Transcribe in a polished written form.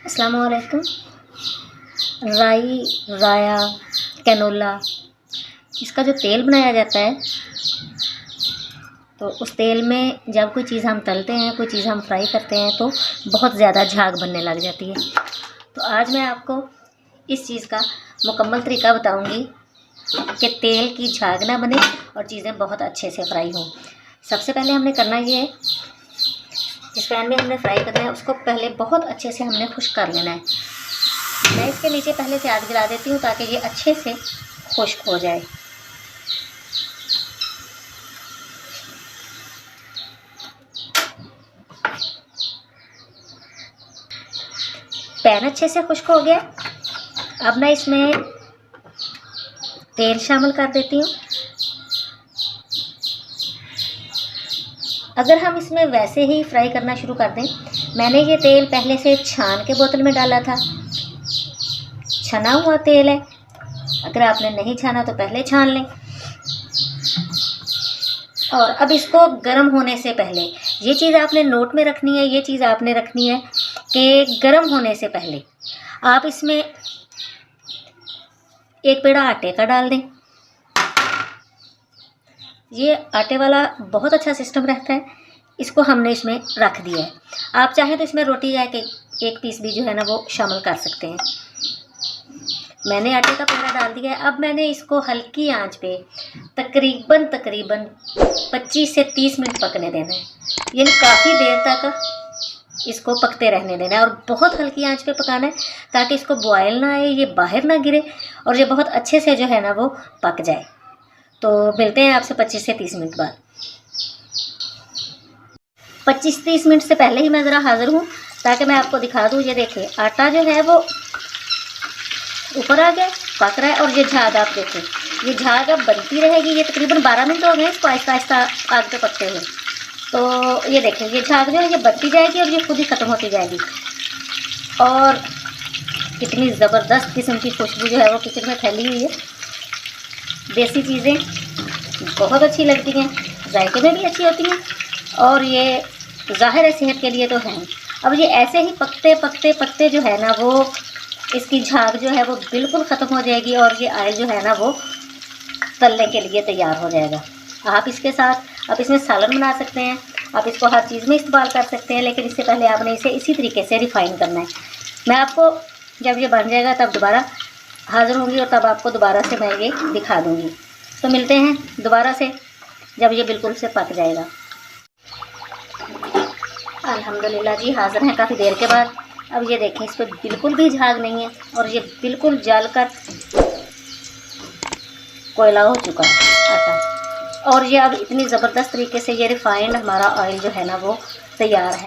अस्सलाम वालेकुम। राई, राया, कैनोला, इसका जो तेल बनाया जाता है, तो उस तेल में जब कोई चीज़ हम तलते हैं, कोई चीज़ हम फ्राई करते हैं तो बहुत ज़्यादा झाग बनने लग जाती है। तो आज मैं आपको इस चीज़ का मुकम्मल तरीका बताऊंगी कि तेल की झाग ना बने और चीज़ें बहुत अच्छे से फ्राई हों। सबसे पहले हमने करना ये है, जिस पैन में हमने फ्राई करना है उसको पहले बहुत अच्छे से हमने खुश्क कर लेना है। मैं इसके नीचे पहले से आग गिरा देती हूँ ताकि ये अच्छे से खुश्क हो जाए। पैन अच्छे से खुश्क हो गया। अब मैं इसमें तेल शामिल कर देती हूँ। अगर हम इसमें वैसे ही फ्राई करना शुरू कर दें, मैंने ये तेल पहले से छान के बोतल में डाला था, छना हुआ तेल है। अगर आपने नहीं छाना तो पहले छान लें। और अब इसको गर्म होने से पहले ये चीज़ आपने नोट में रखनी है, ये चीज़ आपने रखनी है कि गर्म होने से पहले आप इसमें एक पेड़ा आटे का डाल दें। ये आटे वाला बहुत अच्छा सिस्टम रहता है, इसको हमने इसमें रख दिया है। आप चाहें तो इसमें रोटी या एक पीस भी जो है ना वो शामिल कर सकते हैं। मैंने आटे का पेड़ा डाल दिया है। अब मैंने इसको हल्की आंच पे तकरीबन 25 से 30 मिनट पकने देना है, यानी काफ़ी देर तक इसको पकते रहने देना है और बहुत हल्की आंच पे पकाना है ताकि इसको बॉयल ना आए, ये बाहर ना गिरे और ये बहुत अच्छे से जो है ना वो पक जाए। तो मिलते हैं आपसे 25 से 30 मिनट बाद। 25-30 मिनट से पहले ही मैं ज़रा हाज़िर हूँ ताकि मैं आपको दिखा दूँ। ये देखिए आटा जो है वो ऊपर आ गया, पक रहा है और ये झाग आप देखिए, ये झाग अब बनती रहेगी। ये तकरीबन 12 मिनट हो गए इसको आहिस्ता आहिस्ता आग पे पकते हुए। तो ये देखें ये झाग जो है ये बनती जाएगी और ये खुद ही ख़त्म होती जाएगी। और कितनी ज़बरदस्त किस्म की खुशबू जो है वो किचन में फैली हुई है। देसी चीज़ें बहुत अच्छी लगती हैं, जायके में भी अच्छी होती हैं और ये ज़ाहिर है सेहत के लिए तो है। अब ये ऐसे ही पकते पकते पकते जो है ना वो इसकी झाग जो है वो बिल्कुल ख़त्म हो जाएगी और ये ऑयल जो है ना वो तलने के लिए तैयार हो जाएगा। आप इसके साथ आप इसमें सालन बना सकते हैं, आप इसको हर चीज़ में इस्तेमाल कर सकते हैं, लेकिन इससे पहले आपने इसे इसी तरीके से रिफ़ाइन करना है। मैं आपको जब ये बन जाएगा तब दोबारा हाज़िर होंगी और तब आपको दोबारा से मैं ये दिखा दूँगी। तो मिलते हैं दोबारा से जब ये बिल्कुल से पक जाएगा। अल्हम्दुलिल्लाह जी हाज़िर हैं काफ़ी देर के बाद। अब ये देखें इस पर बिल्कुल भी झाग नहीं है और ये बिल्कुल जल कर कोयला हो चुका है आटा। और ये अब इतनी ज़बरदस्त तरीके से ये रिफ़ाइंड हमारा ऑयल जो है ना वो तैयार है।